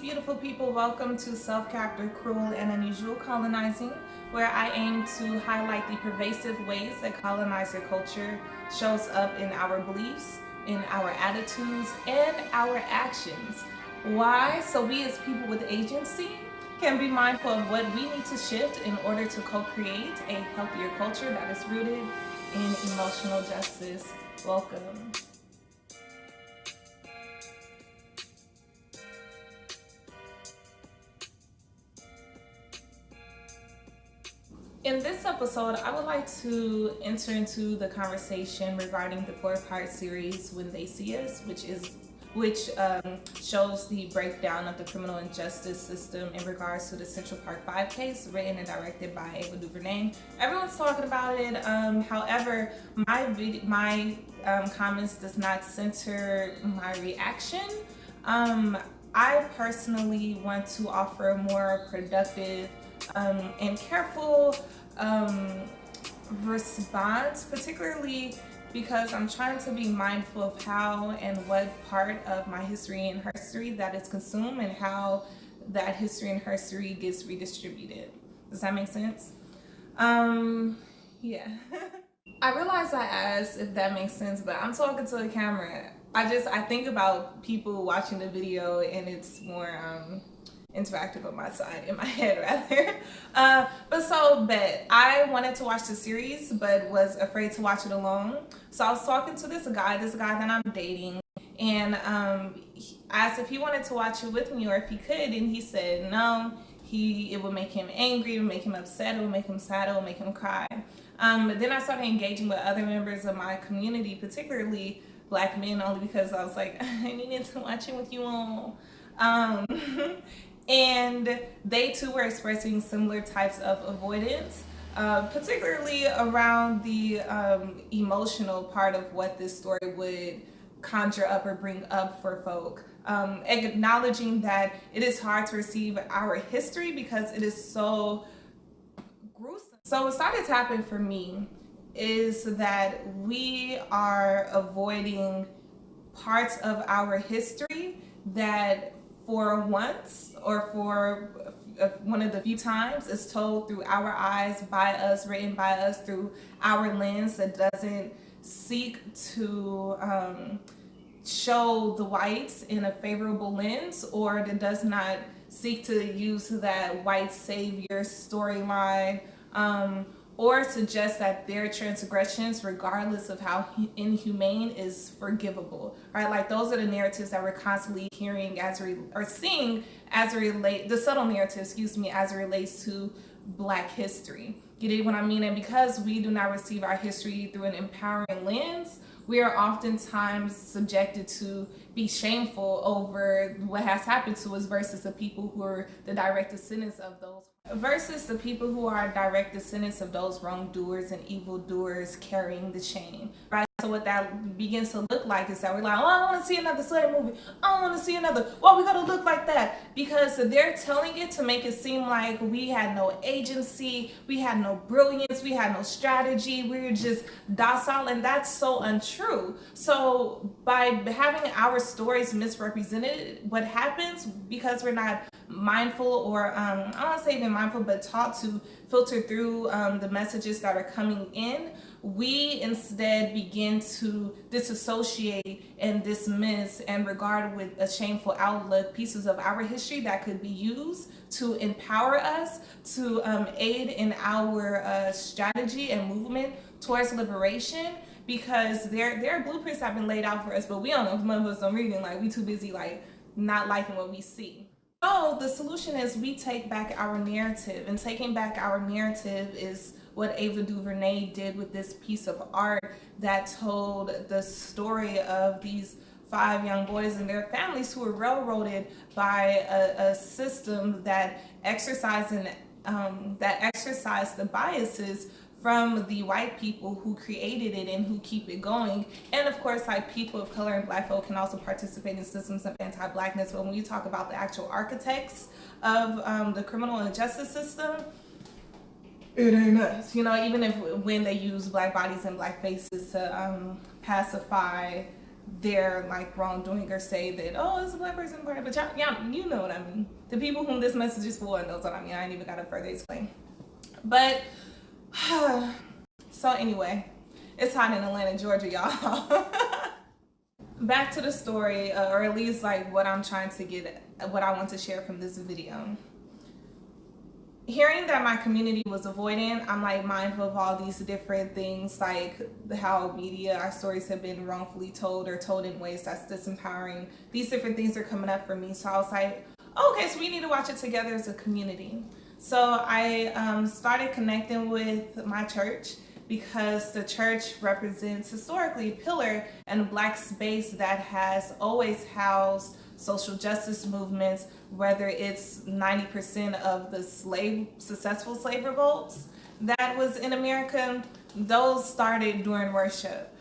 beautiful people. Welcome to Selfcare After Cruel and Unusual Colonizing, where I aim to highlight the pervasive ways that colonizer culture shows up in our beliefs, in our attitudes, and our actions. Why? So we as people with agency can be mindful of what we need to shift in order to co-create a healthier culture that is rooted in emotional justice. Welcome. In this episode, I would like to enter into the conversation regarding the 4-part series When They See Us, which shows the breakdown of the criminal and justice system in regards to the Central Park 5 case, written and directed by Ava DuVernay. Everyone's talking about it. However, my comments does not center my reaction. I personally want to offer a more productive and careful response, particularly because I'm trying to be mindful of how and what part of my history and herstory that is consumed and how that history and herstory gets redistributed. Does that make sense? Yeah. I realize I asked if that makes sense, but I'm talking to the camera. I think about people watching the video and it's more interactive on my side, in my head rather. But I wanted to watch the series but was afraid to watch it alone. So I was talking to this guy that I'm dating, and he asked if he wanted to watch it with me or if he could, and he said no. It would make him angry, it would make him upset, it would make him sad, it would make him cry. But then I started engaging with other members of my community, particularly Black men, only because I was like, I needed to watch it with you all. And they too were expressing similar types of avoidance, particularly around the emotional part of what this story would conjure up or bring up for folk. Acknowledging that it is hard to receive our history because it is so gruesome. So what started to happen for me is that we are avoiding parts of our history that for once or for one of the few times is told through our eyes, by us, written by us, through our lens, that doesn't seek to show the whites in a favorable lens, or that does not seek to use that white savior storyline, or suggest that their transgressions, regardless of how inhumane, is forgivable, right? Like, those are the narratives that we're constantly hearing or seeing as it relates, the subtle narrative, as it relates to Black history. You know what I mean? And because we do not receive our history through an empowering lens, we are oftentimes subjected to be shameful over what has happened to us versus the people who are the direct descendants of those wrongdoers and evildoers carrying the chain, right? So what that begins to look like is that we're like, oh, I want to see another slave movie. I want to see another. Well, we got to look like that, because they're telling it to make it seem like we had no agency, we had no brilliance, we had no strategy, we were just docile, and that's so untrue. So by having our stories misrepresented, what happens, because we're not mindful, or I don't want to say even mindful, but taught to filter through the messages that are coming in, we instead begin to disassociate and dismiss and regard with a shameful outlook pieces of our history that could be used to empower us, to aid in our strategy and movement towards liberation, because their blueprints have been laid out for us, but we don't know if some of us are reading, like, we too busy like not liking what we see. So the solution is we take back our narrative, and taking back our narrative is what Ava DuVernay did with this piece of art that told the story of these 5 young boys and their families who were railroaded by a system that exercised the biases from the white people who created it and who keep it going. And of course, like, people of color and Black folk can also participate in systems of anti-Blackness. But when you talk about the actual architects of the criminal and justice system, it ain't us. Even when they use Black bodies and Black faces to pacify their like wrongdoing or say that, oh, it's a black person part, but y'all, you know what I mean. The people whom this message is for knows what I mean. I ain't even gotta further explain. But so anyway, it's hot in Atlanta, Georgia, y'all. Back to the story, or at least like what I'm trying to get, what I want to share from this video. Hearing that my community was avoidant, I'm like mindful of all these different things, like how media, our stories have been wrongfully told or told in ways that's disempowering. These different things are coming up for me. So I was like, oh, okay, so we need to watch it together as a community. So I started connecting with my church, because the church represents historically a pillar and a black space that has always housed social justice movements, whether it's 90% of the successful slave revolts that was in America, those started during worship.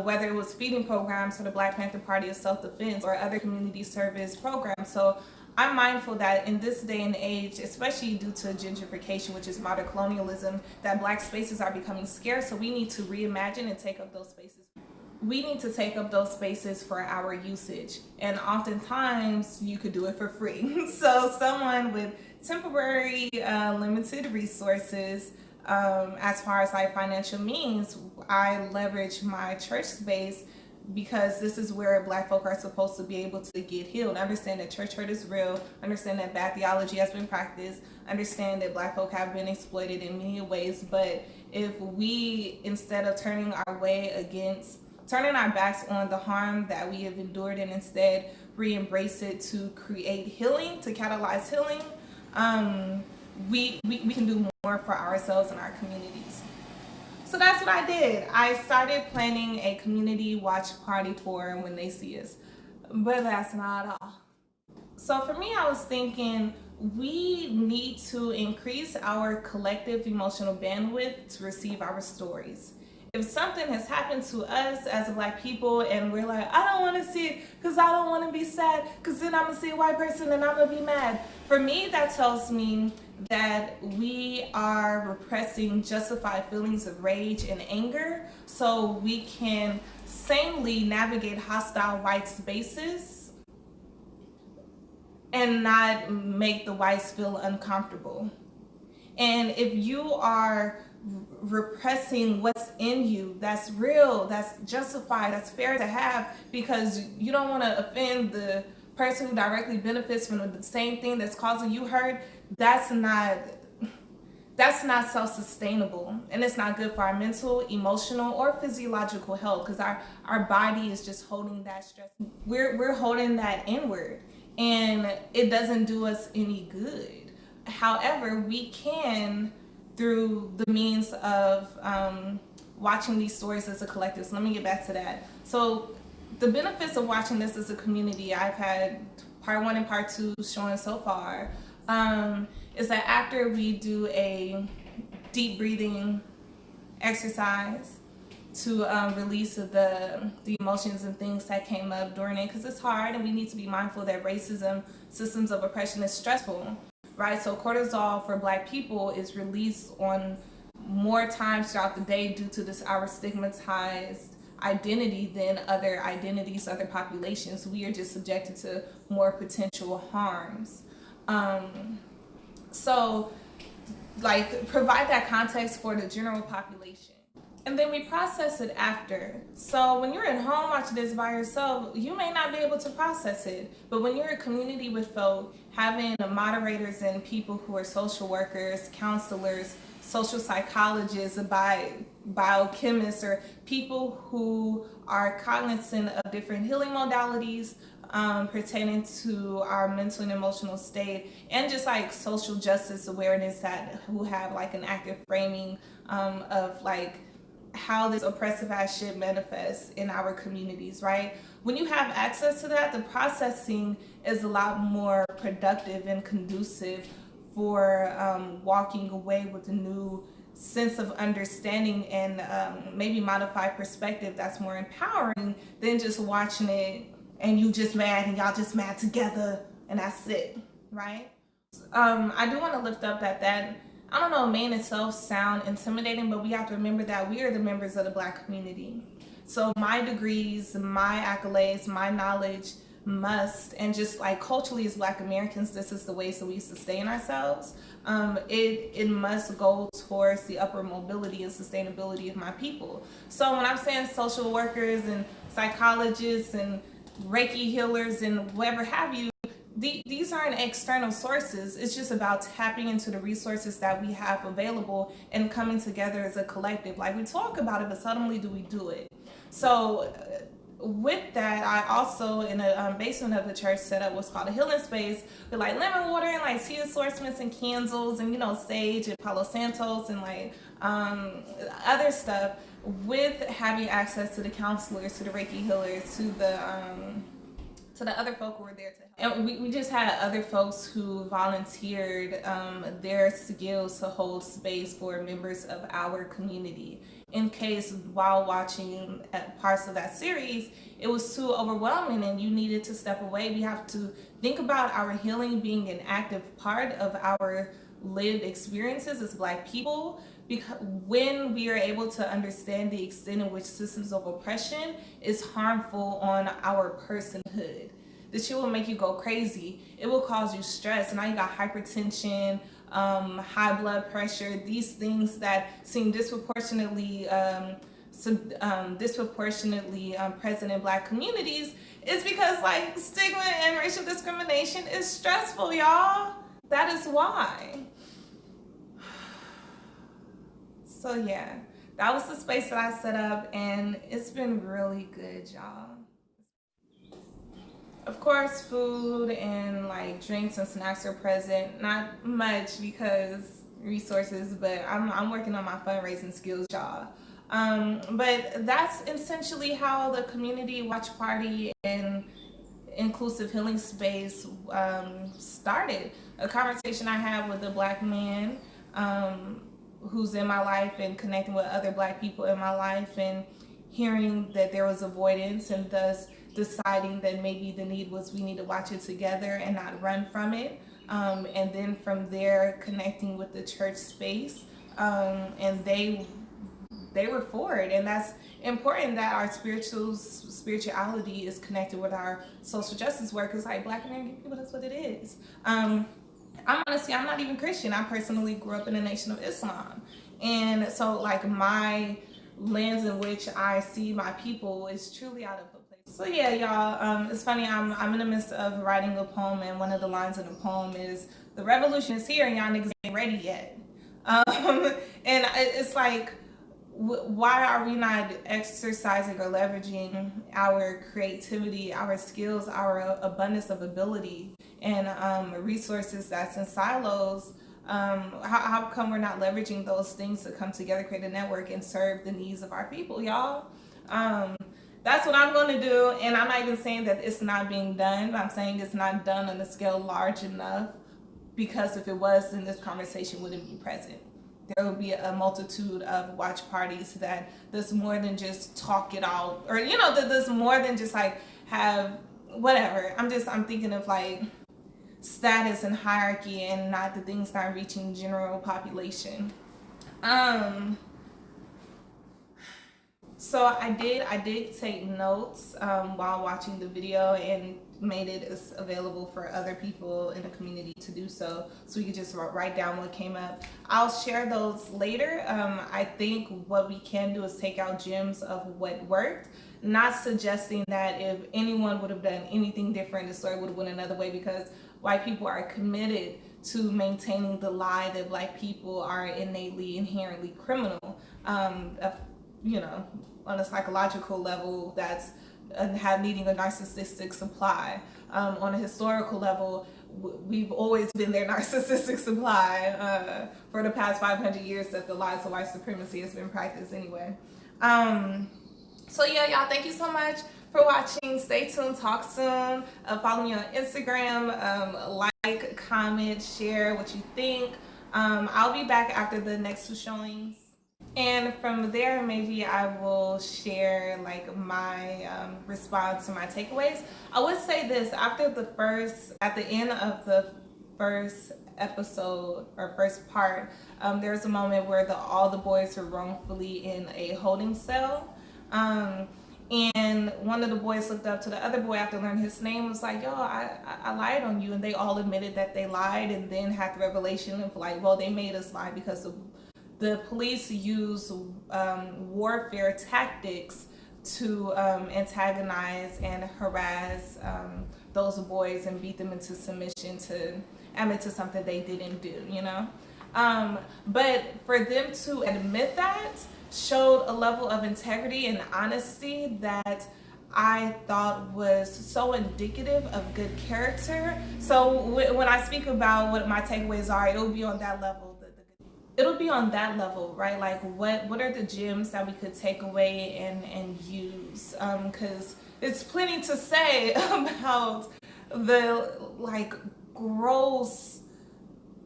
Whether it was feeding programs for the Black Panther Party of Self-Defense or other community service programs. So I'm mindful that in this day and age, especially due to gentrification, which is modern colonialism, that black spaces are becoming scarce. So we need to reimagine and take up those spaces. We need to take up those spaces for our usage. And oftentimes you could do it for free. So someone with temporary limited resources, as far as like financial means, I leverage my church space, because this is where black folk are supposed to be able to get healed. Understand that church hurt is real, understand that bad theology has been practiced, understand that black folk have been exploited in many ways. But if we, instead of turning our backs on the harm that we have endured, and instead re-embrace it to create healing, to catalyze healing, we can do more for ourselves and our communities. So that's what I did. I started planning a community watch party for When They See Us. But that's not all. So for me, I was thinking we need to increase our collective emotional bandwidth to receive our stories. If something has happened to us as black people and we're like, I don't want to see it because I don't want to be sad, because then I'm going to see a white person and I'm going to be mad. For me, that tells me that we are repressing justified feelings of rage and anger so we can sanely navigate hostile white spaces and not make the whites feel uncomfortable. And if you are repressing what's in you, that's real, that's justified, that's fair to have, because you don't want to offend the person who directly benefits from the same thing that's causing you hurt, that's not self-sustainable, and it's not good for our mental, emotional, or physiological health, because our body is just holding that stress. We're holding that inward, and it doesn't do us any good. However, we can, through the means of watching these stories as a collective. So let me get back to that. So the benefits of watching this as a community, I've had part 1 and part 2 showing so far, is that after we do a deep breathing exercise to release the emotions and things that came up during it, because it's hard and we need to be mindful that racism, systems of oppression is stressful, right? So cortisol for black people is released on more times throughout the day due to this our stigmatized identity than other identities, other populations. We are just subjected to more potential harms. So like provide that context for the general population. And then we process it after. So when you're at home watching this by yourself, you may not be able to process it. But when you're in a community with folk, having moderators and people who are social workers, counselors, social psychologists, biochemists, or people who are cognizant of different healing modalities pertaining to our mental and emotional state, and just like social justice awareness, that who have like an active framing of like how this oppressive ass shit manifests in our communities, right? When you have access to that, the processing is a lot more productive and conducive for walking away with a new sense of understanding and maybe modified perspective that's more empowering than just watching it and you just mad and y'all just mad together and that's it, right? I do want to lift up that I don't know, may in itself sound intimidating, but we have to remember that we are the members of the Black community. So my degrees, my accolades, my knowledge must, and just like culturally as Black Americans, this is the ways that we sustain ourselves. It must go towards the upward mobility and sustainability of my people. So when I'm saying social workers and psychologists and Reiki healers and whatever have you, these aren't external sources. It's just about tapping into the resources that we have available and coming together as a collective. Like, we talk about it, but seldomly do we do it. So with that, I also, in a basement of the church, set up what's called a healing space with like lemon water and like tea assortments and candles and, you know, sage and Palo Santos and like other stuff, with having access to the counselors, to the Reiki healers, to the other folk who were there to help. And we just had other folks who volunteered their skills to hold space for members of our community, in case while watching parts of that series it was too overwhelming and you needed to step away. We have to think about our healing being an active part of our lived experiences as Black people, because when we are able to understand the extent in which systems of oppression is harmful on our personhood, this shit will make you go crazy. It will cause you stress. And now you got hypertension, high blood pressure, these things that seem disproportionately present in Black communities, is because like stigma and racial discrimination is stressful, y'all. That is why. So yeah, that was the space that I set up, and it's been really good, y'all. Of course, food and like drinks and snacks are present. Not much because resources, but I'm working on my fundraising skills, y'all. But that's essentially how the community watch party and inclusive healing space started. A conversation I had with a Black man who's in my life, and connecting with other Black people in my life, and hearing that there was avoidance, and thus deciding that maybe the need was we need to watch it together and not run from it. And then from there, connecting with the church space, and they were for it. And that's important, that our spirituality is connected with our social justice work, because like Black American people, that's what it is. I'm not even Christian. I personally grew up in the Nation of Islam. And so like my lens in which I see my people is truly out of the place. So yeah, y'all, it's funny, I'm in the midst of writing a poem, and one of the lines in the poem is, "The revolution is here and y'all niggas ain't ready yet." And it's like, why are we not exercising or leveraging our creativity, our skills, our abundance of ability and resources that's in silos? How come we're not leveraging those things to come together, create a network, and serve the needs of our people, y'all? That's what I'm going to do, and I'm not even saying that it's not being done. I'm saying it's not done on a scale large enough, because if it was, then this conversation wouldn't be present. There will be a multitude of watch parties that does more than just talk it out, or that does more than just like have whatever. I'm thinking of like status and hierarchy, and not the things that are reaching general population. So I did take notes while watching the video, and made it available for other people in the community to do so we could just write down what came up. I'll share those later. I think what we can do is take out gems of what worked, not suggesting that if anyone would have done anything different, the story would have went another way, because White people are committed to maintaining the lie that Black people are innately, inherently criminal. On a psychological level, that's needing a narcissistic supply. On a historical level, we've always been their narcissistic supply for the past 500 years that the lies of white supremacy has been practiced anyway. So yeah, y'all, thank you so much for watching. Stay tuned, talk soon. Follow me on Instagram. Like, comment, share what you think. I'll be back after the next two showings. And from there, maybe I will share like my response to my takeaways. I would say this, at the end of the first episode or first part, there's a moment where all the boys are wrongfully in a holding cell. And one of the boys looked up to the other boy after learning his name, was like, yo, I lied on you. And they all admitted that they lied, and then had the revelation of like, well, they made us lie because the police use warfare tactics to antagonize and harass those boys and beat them into submission to admit to something they didn't do, you know? But for them to admit that showed a level of integrity and honesty that I thought was so indicative of good character. So when I speak about what my takeaways are, it'll be on that level. It'll be on that level, right? Like what are the gems that we could take away and use? Because it's plenty to say about the like gross,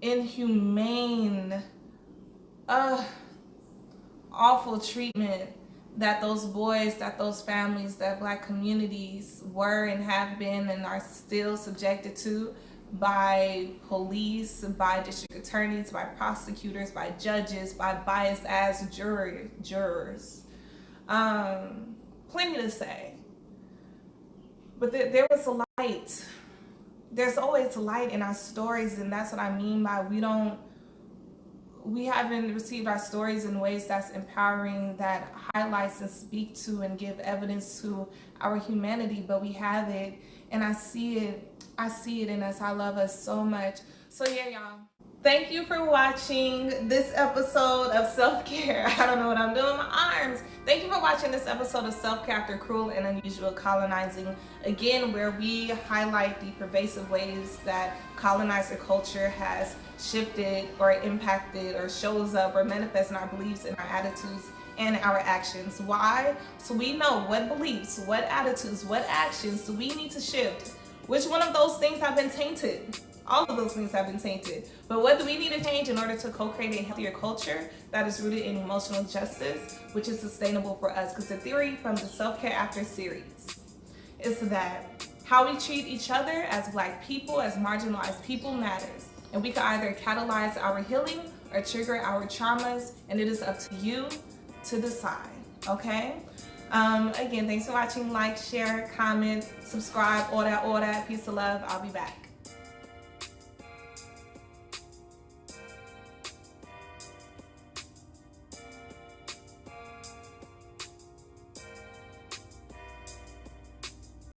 inhumane, awful treatment that those boys, that those families, that Black communities were and have been and are still subjected to by police, by district attorneys, by prosecutors, by judges, by biased ass jurors. Plenty to say. But there was a light. There's always light in our stories, and that's what I mean by we haven't received our stories in ways that's empowering, that highlights and speak to and give evidence to our humanity, but we have it, and I see it in us. I love us so much. So yeah, y'all. Thank you for watching this episode of Self-Care. I don't know what I'm doing with my arms. Thank you for watching this episode of Self-Care After Cruel and Unusual Colonizing. Again, where we highlight the pervasive ways that colonizer culture has shifted or impacted or shows up or manifests in our beliefs and our attitudes and our actions. Why? So we know what beliefs, what attitudes, what actions do we need to shift. Which one of those things have been tainted? All of those things have been tainted. But what do we need to change in order to co-create a healthier culture that is rooted in emotional justice, which is sustainable for us? Because the theory from the Selfcare After Series is that how we treat each other as Black people, as marginalized people, matters. And we can either catalyze our healing or trigger our traumas, and it is up to you to decide, okay? Again, thanks for watching. Like, share, comment, subscribe, all that. Peace of love. I'll be back.